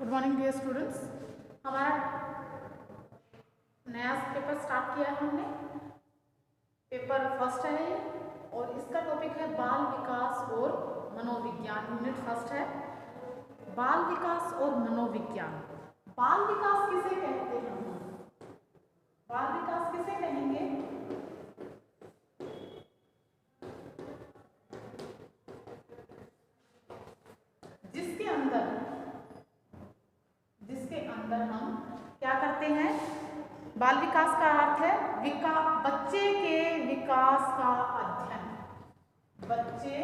Good morning dear students. हमारा नया paper start किया है हमने। पेपर फर्स्ट है ये और इसका टॉपिक है बाल विकास और मनोविज्ञान। यूनिट फर्स्ट है बाल विकास और मनोविज्ञान। बाल विकास किसे कहते हैं? बाल विकास किसे कहेंगे? जिसके अंदर हम क्या करते हैं? बाल विकास का अर्थ है बच्चे के विकास का अध्ययन। बच्चे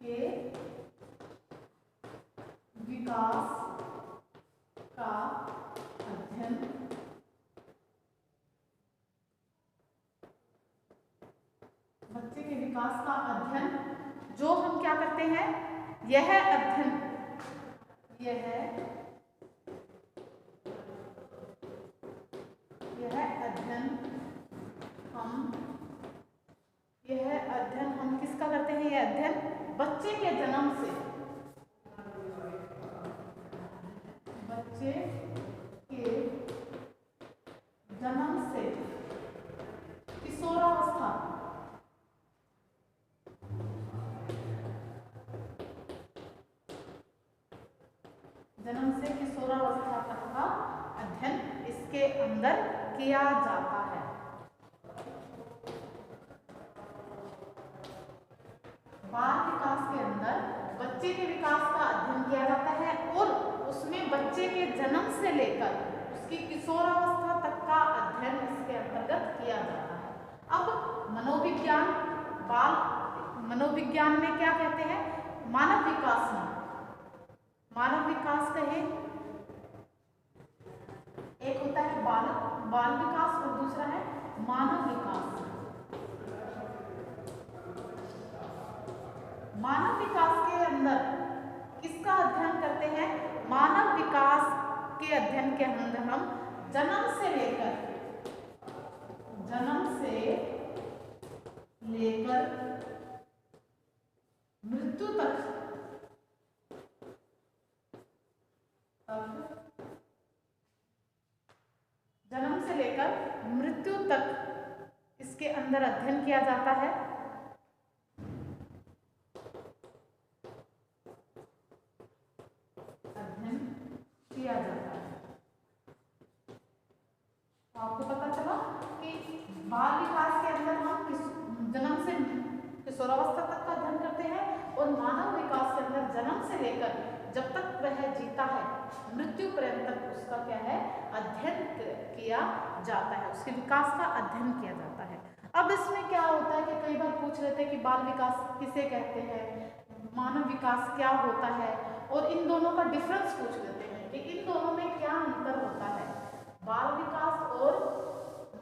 के विकास का अध्ययन। बच्चे के विकास का अध्ययन जो हम क्या करते हैं? यह अध्ययन हम किसका करते हैं? यह अध्ययन बच्चे के जन्म से किशोरावस्था किशोरावस्था तक का अध्ययन इसके अंदर किया जाता है। बाल विकास के अंदर बच्चे के विकास का अध्ययन किया जाता है और उसमें बच्चे के जन्म से लेकर उसकी किशोरावस्था तक का अध्ययन इसके अंतर्गत किया जाता है। अब मनोविज्ञान में क्या कहते हैं? मानव विकास में मानव विकास कहे एक होता है बाल विकास और दूसरा है मानव विकास। मानव विकास के अंदर किसका अध्ययन करते हैं? मानव विकास के अध्ययन के अंदर हम जन्म से लेकर मृत्यु तक इसके अंदर अध्ययन किया जाता है। आपको पता चला कि बाल विकास के अंदर हम जन्म से किशोरावस्था तक का अध्ययन करते हैं और मानव विकास के अंदर जन्म से लेकर जब तक वह जीता है मृत्यु पर्यंत तक उसका क्या है? अध्ययन किया जाता है। उसके विकास का अध्ययन किया जाता है। अब इसमें क्या होता है कि कई बार पूछ लेते हैं कि बाल विकास किसे कहते हैं, मानव विकास क्या होता है, और इन दोनों का डिफरेंस पूछ लेते हैं कि इन दोनों में क्या अंतर होता है। बाल विकास और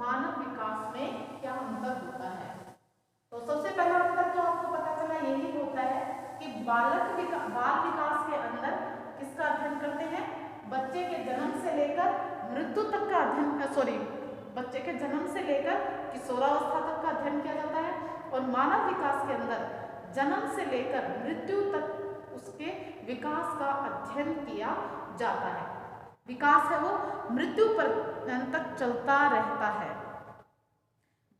मानव विकास में क्या अंतर होता है? तो सबसे पहला अंतर तो आपको पता चला यही होता है कि बाल विकास के अंदर किसका अध्ययन करते हैं? बच्चे के जन्म से लेकर मृत्यु तक का अध्ययन बच्चे के जन्म से लेकर किशोरावस्था तक का अध्ययन किया जाता है और मानव विकास के अंदर जन्म से लेकर मृत्यु तक उसके विकास का अध्ययन किया जाता है। विकास है वो मृत्यु पर्यंत तक चलता रहता है।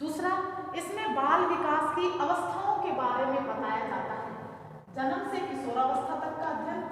दूसरा, इसमें बाल विकास की अवस्थाओं के बारे में बताया जाता है। जन्म से किशोरावस्था तक का अध्ययन,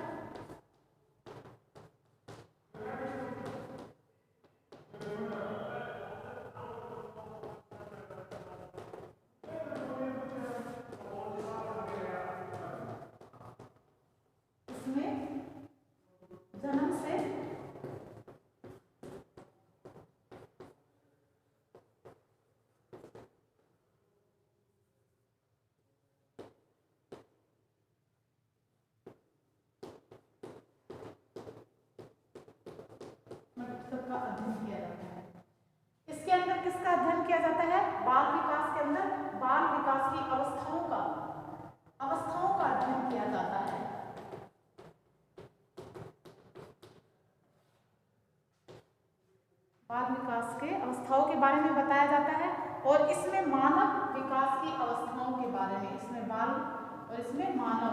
का अध्ययन किया जाता है। इसके अंदर किसका अध्ययन किया जाता है? बाल विकास के अंदर बाल विकास की अवस्थाओं का अध्ययन किया जाता है। बाल विकास के अवस्थाओं के बारे में बताया जाता है और इसमें मानव विकास की अवस्थाओं के बारे में, इसमें बाल और इसमें मानव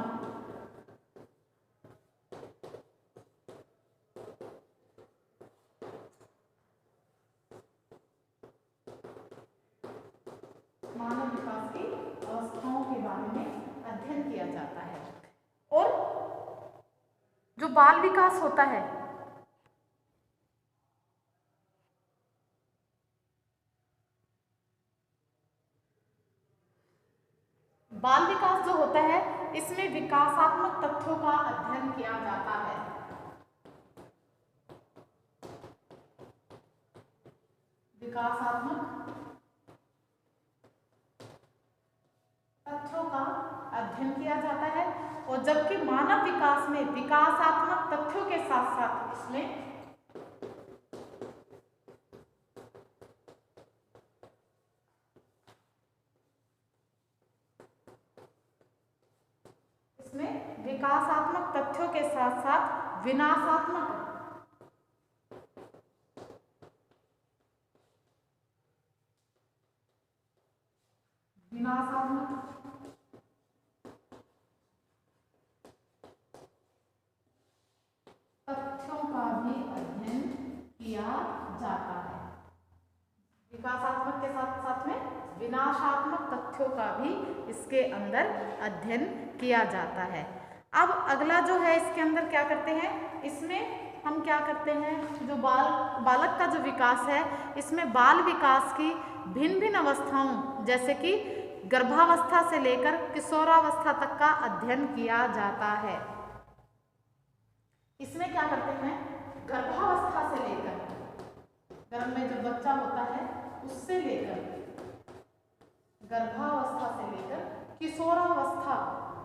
मानव विकास की अवस्थाओं के बारे में अध्ययन किया जाता है। और जो बाल विकास होता है, बाल विकास जो होता है इसमें विकासात्मक तथ्यों का अध्ययन किया जाता है। विकासात्मक तथ्यों का अध्ययन किया जाता है। और जबकि मानव विकास में विकासात्मक तथ्यों के साथ साथ इसमें विकासात्मक तथ्यों के साथ साथ विनाशात्मक तथ्यों का भी अध्ययन किया जाता है। विकासात्मक के साथ साथ में विनाशात्मक तथ्यों का भी इसके अंदर अध्ययन किया जाता है। अब अगला जो है इसके अंदर क्या करते हैं, इसमें हम क्या करते हैं, जो बालक का जो विकास है इसमें बाल विकास की भिन्न भिन्न अवस्थाओं जैसे कि गर्भावस्था से लेकर किशोरावस्था तक का अध्ययन किया जाता है। इसमें क्या करते हैं, गर्भावस्था से लेकर, गर्भ में जब बच्चा होता है उससे लेकर गर्भावस्था से लेकर किशोरावस्था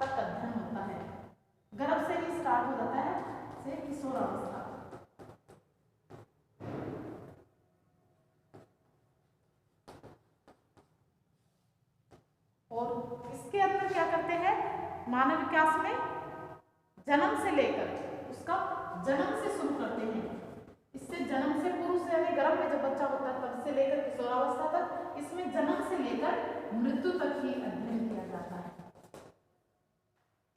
तक अध्ययन होता है। गर्भ से ही स्टार्ट हो जाता है से किशोरावस्था। और इसके अंदर क्या करते हैं, मानव विकास में जन्म से लेकर उसका जन्म से शुरू करते हैं। इससे जन्म से पूर्व से यानी गर्भ में जब बच्चा होता है तब से लेकर किशोरावस्था तक, इसमें जन्म से लेकर मृत्यु तक ही अध्ययन किया जाता है।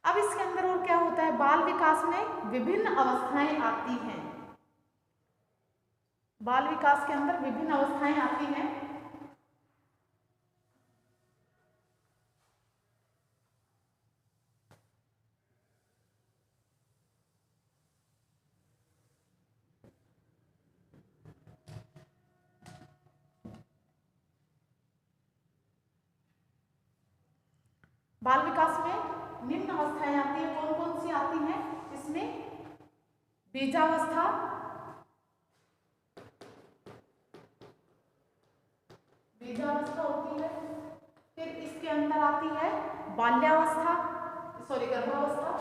अब इसके अंदर और क्या होता है, बाल विकास में विभिन्न अवस्थाएं आती हैं। बाल विकास के अंदर विभिन्न अवस्थाएं आती हैं। बाल विकास में निम्न अवस्थाएं आती हैं। कौन कौन सी आती हैं, इसमें बीजावस्था, होती है। फिर इसके अंदर आती है बाल्यावस्था, गर्भावस्था,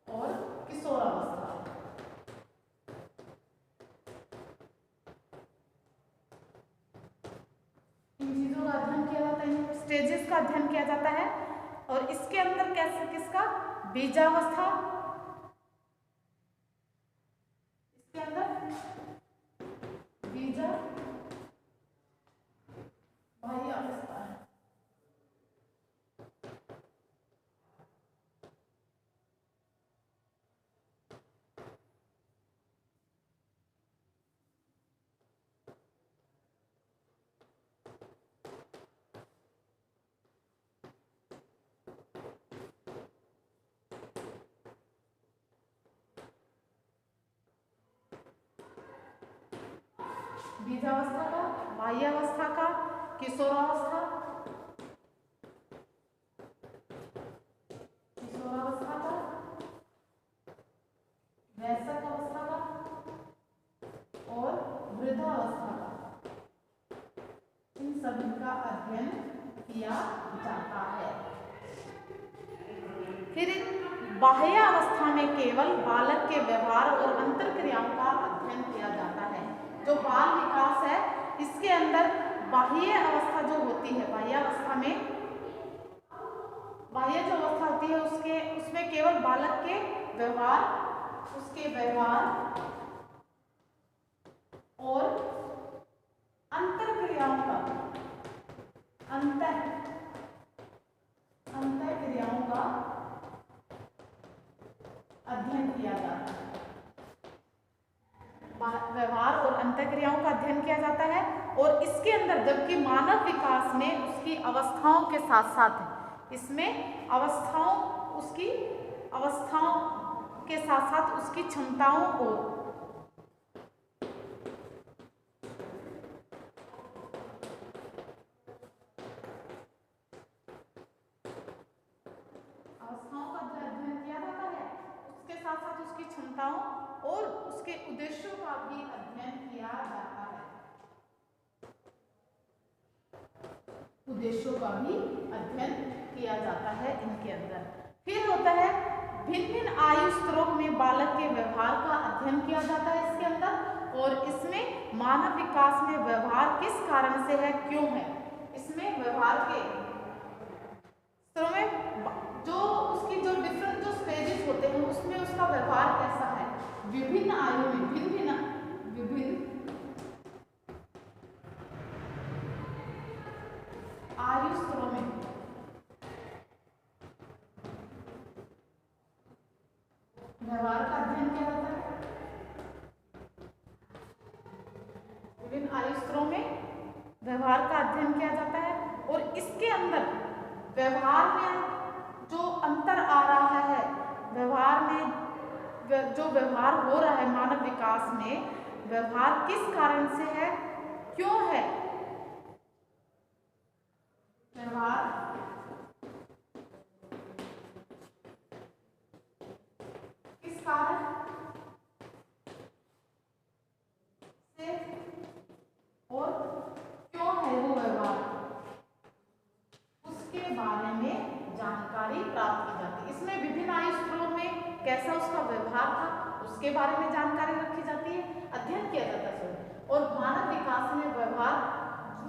और किशोरावस्था। इन चीजों का अध्ययन किया जाता है, स्टेजेस का अध्ययन किया जाता है। और इसके अंदर कैसे किसका, बीजावस्था, इसके अंदर बीजा बाह्यावस्था है। बीजावस्था का, बाह्यावस्था का, किशोरावस्था, का, वयस्क अवस्था का और वृद्धावस्था का, इन सभी का अध्ययन किया जाता है। फिर बाह्य अवस्था में केवल बालक के व्यवहार और अंतर क्रियाओं का अध्ययन किया जाता है। जो बाल विकास है इसके अंदर बाह्य अवस्था जो होती है, बाह्य अवस्था में बाह्य जो अवस्था होती है उसमें केवल बालक के व्यवहार, उसके व्यवहार और अंतर क्रियाओं का, अंतर क्रियाओं का अध्ययन किया जाता है। व्यवहार और अंतःक्रियाओं का अध्ययन किया जाता है। और इसके अंदर जबकि मानव विकास में उसकी अवस्थाओं के साथ साथ इसमें उसकी अवस्थाओं के साथ साथ उसकी क्षमताओं को उसकी क्षमताओं और उसके उद्देश्यों का भी अध्ययन किया जाता है। उद्देश्यों का भी अध्ययन किया जाता है इनके अंदर। फिर होता है भिन्न भिन्न आयु स्तरों में बालक के व्यवहार का अध्ययन किया जाता है इसके अंदर। और इसमें मानव विकास में व्यवहार किस कारण से है, क्यों है। इसमें व्यवहार के स्तरों में जो उसकी जो डिफरेंट जो स्टेजेस होते हैं उसमें उसका व्यवहार कैसा है, विभिन्न आयु में विभिन्न आयु स्तरों में व्यवहार का अध्ययन किया जाता है। विभिन्न आयु स्तरों में व्यवहार का अध्ययन किया जाता है। और इसके अंदर व्यवहार में जो अंतर आ रहा है, व्यवहार में जो व्यवहार हो रहा है मानव विकास में, व्यवहार किस कारण से है, क्यों है। व्यवहार किस कारण से और क्यों है वो व्यवहार, उसके बारे में जानकारी प्राप्त की जाती है। इसमें विभिन्न आयु स्तरों में कैसा उसका व्यवहार था उसके बारे में जानकारी रखी जाती है, अध्ययन किया जाता है। और मानव विकास में व्यवहार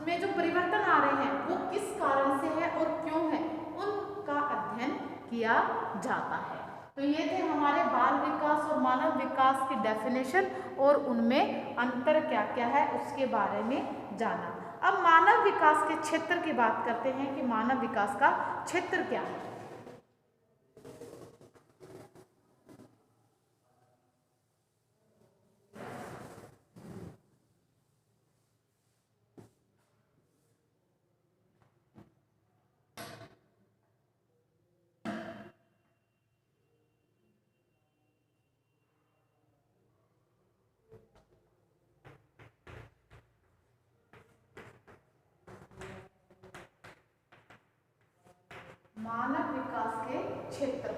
में जो परिवर्तन आ रहे हैं वो किस कारण से है और क्यों है, उनका अध्ययन किया जाता है। तो ये थे हमारे बाल विकास और मानव विकास की डेफिनेशन और उनमें अंतर क्या क्या है उसके बारे में जाना। अब मानव विकास के क्षेत्र की बात करते हैं कि मानव विकास का क्षेत्र क्या है। मानव विकास के क्षेत्र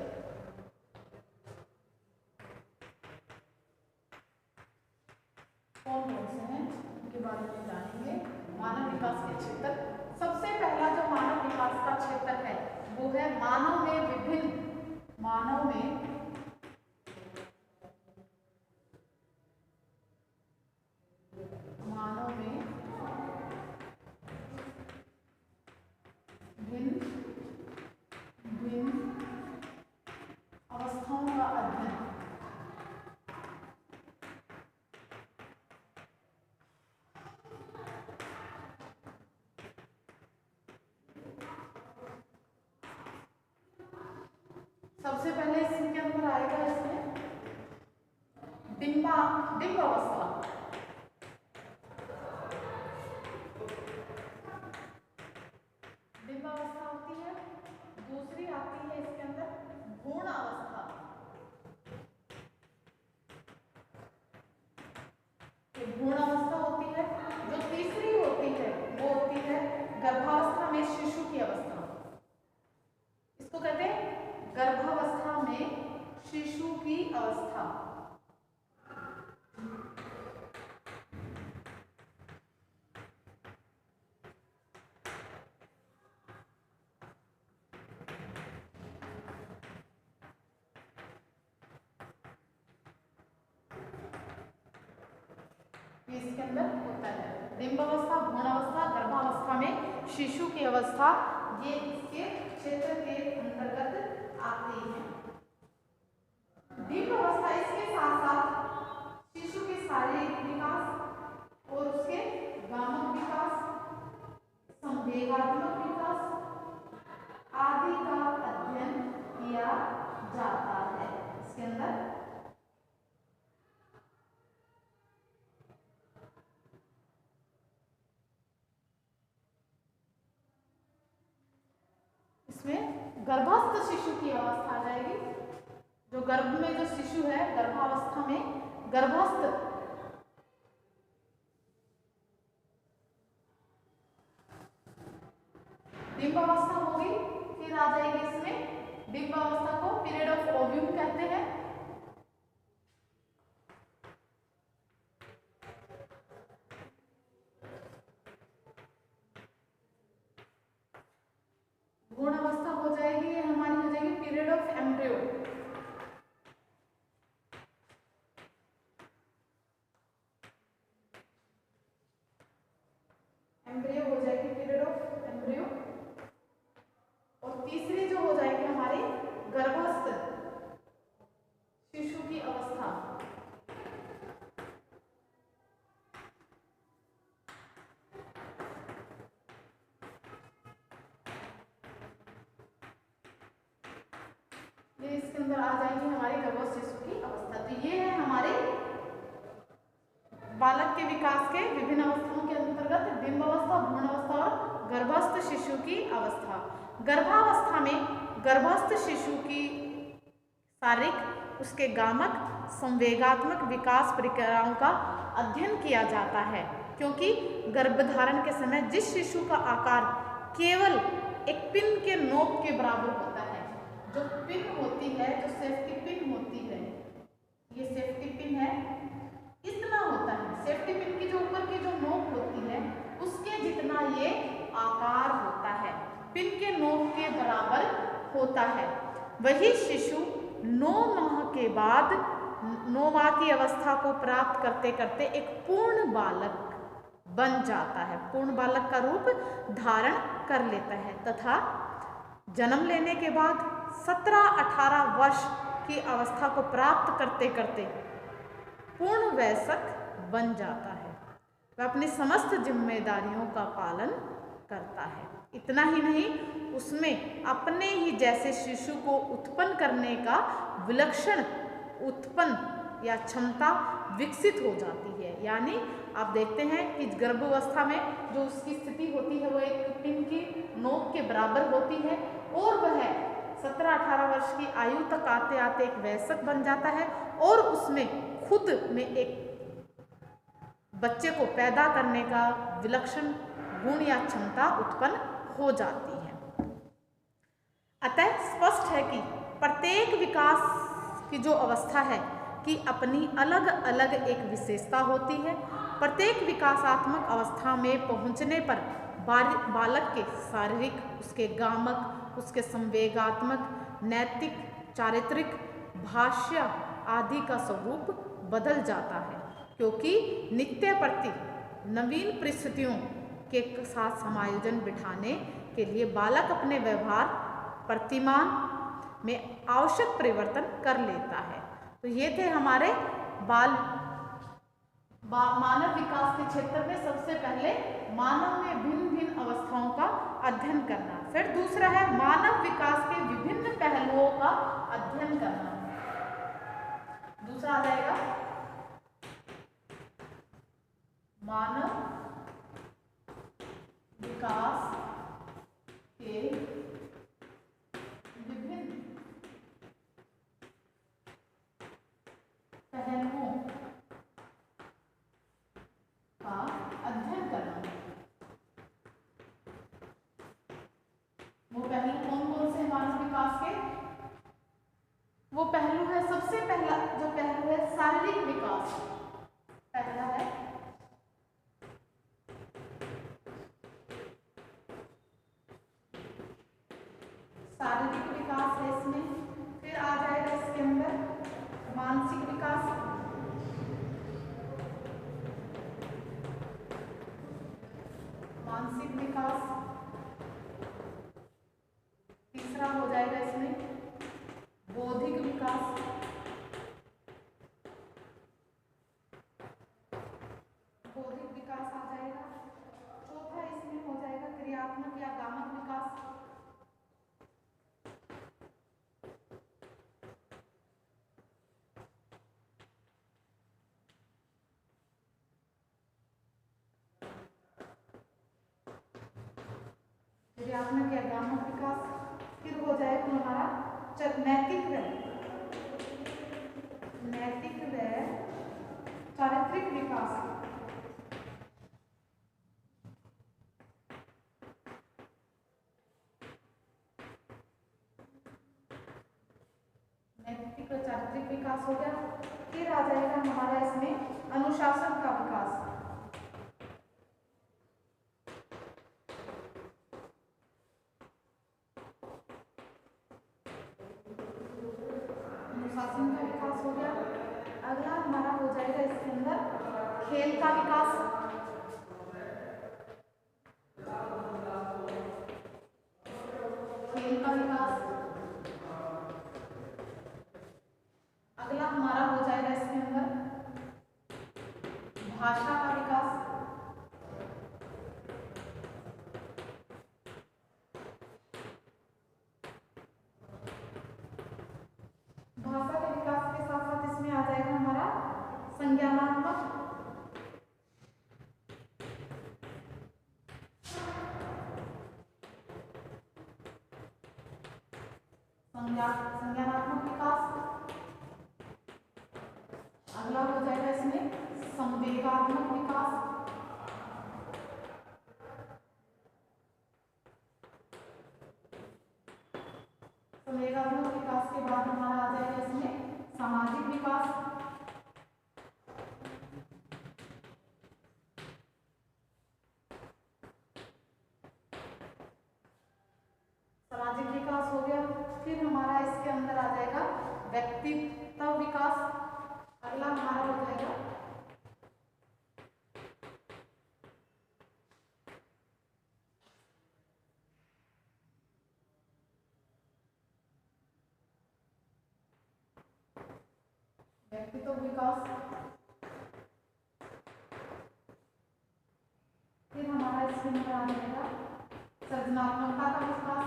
कौन कौन से हैं उनके बारे में जानेंगे। मानव विकास के क्षेत्र, सबसे पहला जो मानव विकास का क्षेत्र है वो है मानव में विभिन्न अवस्थाओं का अध्ययन। सबसे पहले इसके अंदर आएगा इसमें डिंब अवस्था। डिंब अवस्था होती है। दूसरी आती है इसके अंदर भ्रूण अवस्था। भ्रूण अवस्था होती है। जो तीसरी होती है वो होती है गर्भावस्था में शिशु की अवस्था। इसको कहते हैं गर्भावस्था में शिशु की अवस्था। इसके अंदर होता है डिंबावस्था, भ्रूणावस्था, गर्भावस्था में शिशु की अवस्था, ये इसके क्षेत्र के अंतर्गत आती है। डिंबावस्था इसके साथ साथ शिशु के शारीरिक विकास और उसके गामक विकास, संवेगात्मक विकास आदि का अध्ययन किया जाता है। इसके अंदर इसमें गर्भस्थ शिशु की अवस्था आ जाएगी। जो गर्भ में जो शिशु है, गर्भावस्था में गर्भस्थ डिंबावस्था होगी। फिर आ जाएगी इसमें डिंबावस्था को पीरियड ऑफ ओव्यूम कहते हैं। भ्रूण अवस्था हो जाएगी, ये हमारी हो जाएगी पीरियड ऑफ एम्ब्रियो। एम्ब्रियो हो जाएगी पीरियड ऑफ एम्ब्रियो। और तीसरी जो हो जाएगी हमारी गर्भस्थ शिशु की अवस्था। ये इसके अंदर आ जाएगी हमारी गर्भस्थ शिशु की अवस्था। तो ये है हमारे बालक के विकास के विभिन्न अवस्थाओं के अंतर्गत डिंब अवस्था, भ्रूण अवस्था और गर्भस्थ शिशु की अवस्था। गर्भावस्था में गर्भस्थ शिशु की शारीरिक, उसके गामक, संवेगात्मक विकास प्रक्रियाओं का अध्ययन किया जाता है, क्योंकि गर्भधारण के समय जिस शिशु का आकार केवल एक पिन के नोक के बराबर होता है, जो पिन होती है, जो सेफ्टी पिन होती है, ये सेफ्टी पिन है, इतना होता है। सेफ्टी पिन की जो ऊपर की जो नोक होती है उसके जितना ये आकार होता है, पिन के नोक के बराबर होता है। वही शिशु 9 माह के बाद 9 माह की अवस्था को प्राप्त करते करते एक पूर्ण बालक बन जाता है, पूर्ण बालक का रूप धारण कर लेता है तथा जन्म लेने के बाद 17-18 वर्ष की अवस्था को प्राप्त करते करते पूर्ण वयस्क बन जाता है। वह अपनी समस्त जिम्मेदारियों का पालन करता है। इतना ही नहीं, उसमें अपने ही जैसे शिशु को उत्पन्न करने का विलक्षण उत्पन्न या क्षमता विकसित हो जाती है। यानी आप देखते हैं कि गर्भावस्था में जो उसकी स्थिति होती है वो एक पिन की नोक के बराबर होती है और वह 17-18 वर्ष की आयु तक आते आते एक वयस्क बन जाता है और उसमें खुद में एक बच्चे को पैदा करने का विलक्षण गुण या क्षमता उत्पन्न हो जाती है। अतः स्पष्ट है कि प्रत्येक विकास की जो अवस्था है कि अपनी अलग अलग एक विशेषता होती है। प्रत्येक विकासात्मक अवस्था में पहुंचने पर बालक के शारीरिक, उसके गामक, उसके संवेगात्मक, नैतिक, चारित्रिक, भाष्य आदि का स्वरूप बदल जाता है, क्योंकि नित्य प्रति नवीन परिस्थितियों के साथ समायोजन बिठाने के लिए बालक अपने व्यवहार प्रतिमान में आवश्यक परिवर्तन कर लेता है। तो ये थे हमारे मानव विकास के क्षेत्र में सबसे पहले मानव में भिन्न भिन्न अवस्थाओं का अध्ययन करना। फिर दूसरा है मानव विकास के विभिन्न पहलुओं का अध्ययन करना। दूसरा आ जाएगा मानव विकास के विभिन्न पहलुओं का अध्ययन करना। वो पहलू कौन कौन से मानव विकास के? वो पहलू है, सबसे पहला जो पहलू है शारीरिक विकास। पहला है शारीरिक विकास है इसमें। फिर आ जाएगा इसके अंदर मानसिक विकास, मानसिक विकास। तीसरा हो जाएगा इसमें बौद्धिक विकास, बौद्धिक विकास आ जाएगा। चौथा इसमें हो जाएगा क्रियात्मक या गामक विकास। विद्यात्मक या ज्ञानात्मक विकास। फिर हो जाएगा हमारा नैतिक व चारित्रिक विकास। नैतिक व चारित्रिक विकास हो गया। फिर आ जाएगा हमारा इसमें अनुशासन का विकास। अनुशासन का विकास हो गया। अगला हमारा हो जाएगा इसके अंदर खेल का विकास। खेल का विकास। अगला हमारा हो जाएगा इसके अंदर भाषा का विकास। भाषा के विकास के साथ साथ इसमें आ जाएगा हमारा संज्ञानात्मक विकास। अगला हो जाएगा इसमें संवेगात्मक विकास। संवेगात्मक विकास के बाद हमारा आ जाएगा इसमें सामाजिक विकास। सामाजिक विकास हो गया। फिर हमारा इसके अंदर आ जाएगा व्यक्तित्व विकास। अगला हमारा हो जाएगा व्यक्तित्व विकास। फिर हमारा इसके अंदर आ जाएगा सृजनात्मकता का विकास।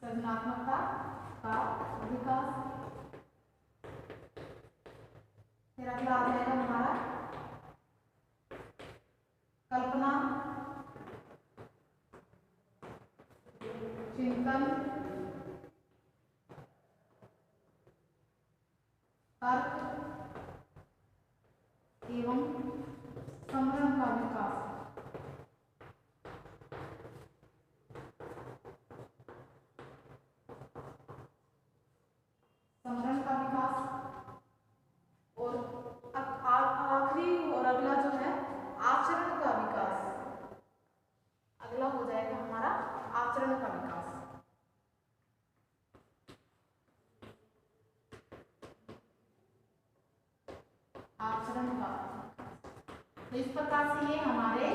सृजनात्मकता का विकास। फिर अगला आ जाएगा हमारा कल्पना, चिंतन, तर्क एवं समरण का विकास। समरण का विकास। और आखिरी और अगला जो है आचरण का विकास। अगला हो जाएगा हमारा आचरण का विकास। आचरण का। तो इस प्रकार से ये हमारे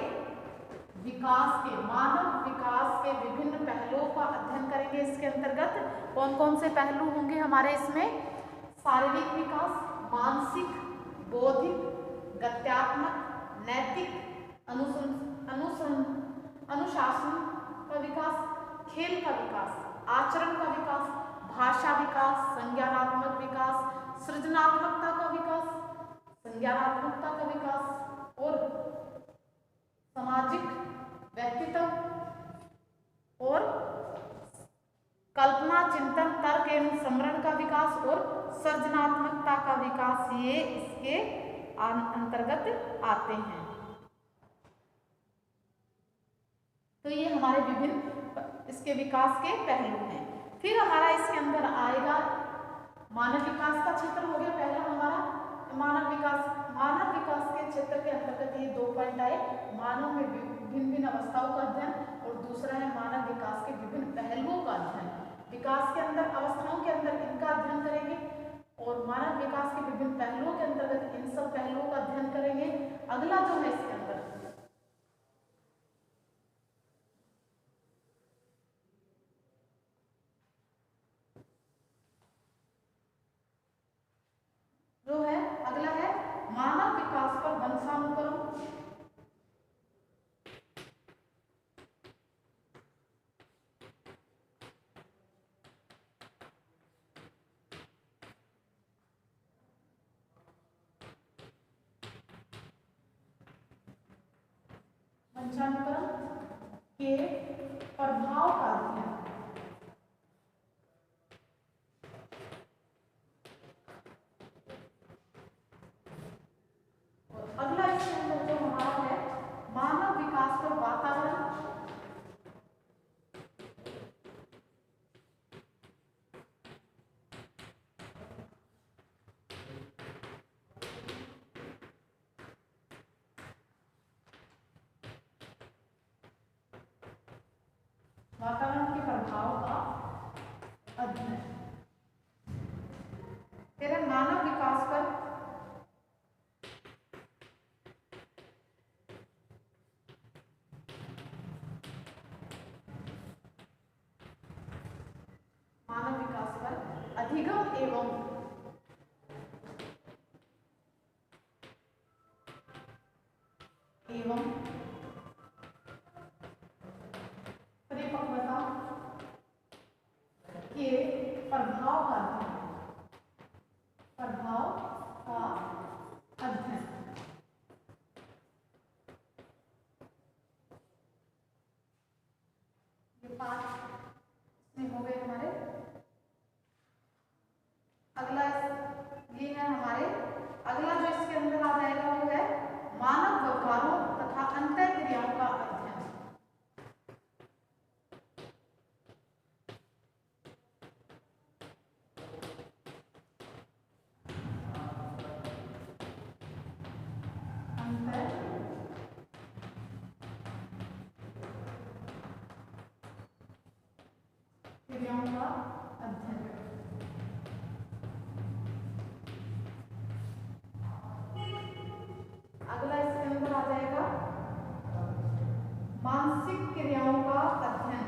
विकास के मानव विकास के विभिन्न पहलुओं का अध्ययन करेंगे। इसके अंतर्गत कौन कौन से पहलू होंगे हमारे इसमें? शारीरिक विकास, मानसिक, बौद्धिक, गत्यात्मक, नैतिक, अनुशासन का विकास, खेल का विकास, आचरण का विकास, भाषा विकास, संज्ञानात्मक विकास, सृजनात्मकता का विकास, संज्ञानात्मकता का विकास और सामाजिक, व्यक्तित्व और कल्पना, चिंतन, तर्क एवं समरण का विकास और सृजनात्मकता का विकास, ये इसके अंतर्गत आते हैं। तो ये हमारे विभिन्न इसके विकास के पहलू हैं। फिर हमारा इसके अंदर आएगा मानव विकास का क्षेत्र। हो गया पहला हमारा मानव विकास। मानव विकास के क्षेत्र के अंतर्गत ये 2 पॉइंट आए, मानव में भिन्न भिन्न अवस्थाओं का अध्ययन और दूसरा है मानव विकास के विभिन्न पहलुओं का अध्ययन। विकास के अंदर अवस्थाओं के अंदर इनका अध्ययन करेंगे और मानव विकास के विभिन्न पहलुओं के अंतर्गत इन सब पहलुओं का अध्ययन करेंगे। अगला जो है इसके अंदर जो है अगला है मानव विकास पर वंशानुक्रम। वंशानुक्रम के प्रभाव का अध्ययन। अगला इसके अंदर जो हमारा है मानव विकास पर वातावरण, वातावरण के प्रभाव का अध्ययन। तेरा मानव विकास पर अधिगम एवं परिपक्वता के प्रभाव का अध्ययन। ये 5 इसमें हो गए हमारे। अगला ये है हमारे, अगला जो इसके अंदर आ जाएगा वो है मानव व्यवहारों तथा अंतः क्रियाओं का अध्ययन। अंतः क्रियाओं का अध्ययन। अगला इसके अंदर आ जाएगा मानसिक क्रियाओं का अध्ययन।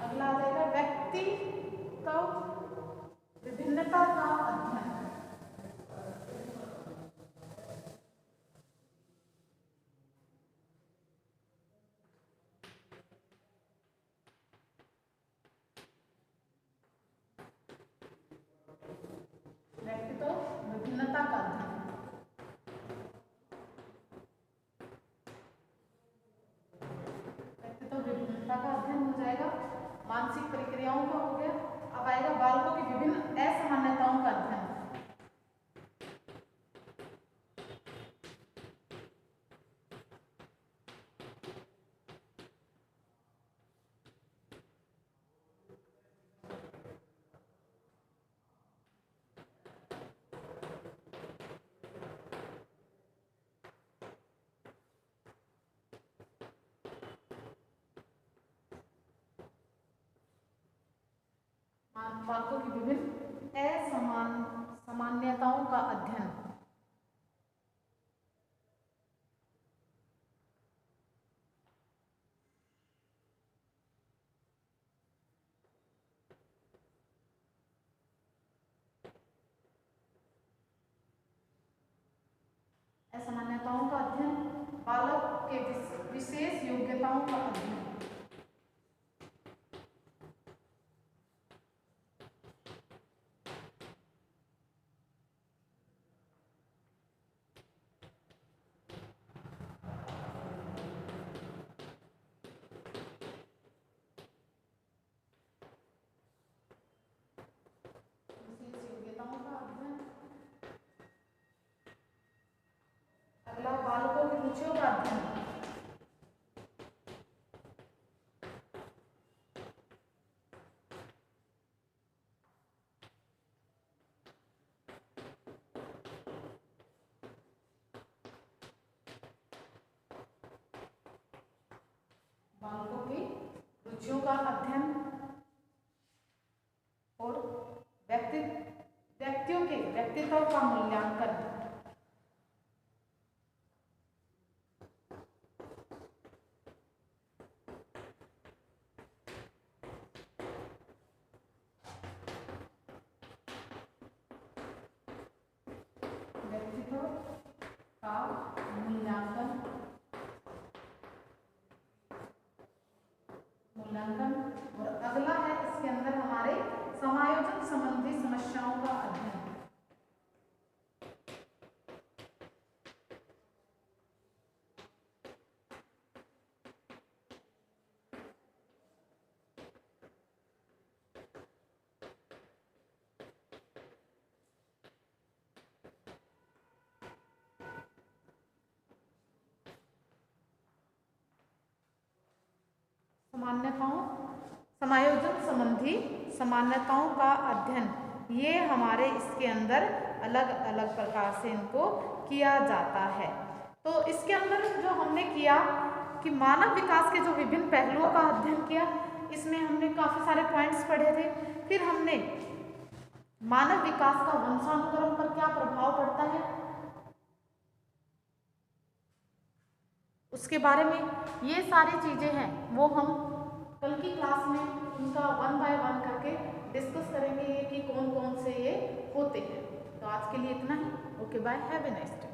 अगला आ जाएगा व्यक्ति तो विभिन्नता का अध्ययन। विभिन्नता का अध्ययन। व्यक्तित्व विभिन्नता का अध्ययन हो जाएगा। मानसिक प्रक्रियाओं का हो गया। अब आएगा बालकों की विभिन्न असामान्यताओं का अध्ययन। बालकों की विभिन्न सामान्यताओं का अध्ययन। असामान्यताओं का अध्ययन, बालक के विशेष योग्यताओं का अध्ययन। अगला बालकों की रुचियों का अध्ययन। बालकों की रुचियों का अध्ययन और व्यक्तियों के व्यक्तित्व का मूल्यांकन। व्यक्तित्व का का मूल्यांकन और अगला है इसके अंदर हमारे समायोजन संबंधी समस्याओं का अध्ययन। समायोजन संबंधी सामान्यताओं का अध्ययन, ये हमारे इसके अंदर अलग अलग प्रकार से इनको किया जाता है। तो इसके अंदर जो हमने किया कि मानव विकास के जो विभिन्न पहलुओं का अध्ययन किया, इसमें हमने काफ़ी सारे पॉइंट्स पढ़े थे। फिर हमने मानव विकास का वंशानुक्रम पर क्या प्रभाव पड़ता है उसके बारे में, ये सारी चीज़ें हैं वो हम कल की क्लास में उनका 1 बाय 1 करके डिस्कस करेंगे कि कौन कौन से ये होते हैं। तो आज के लिए इतना ही। Okay bye, have a nice day.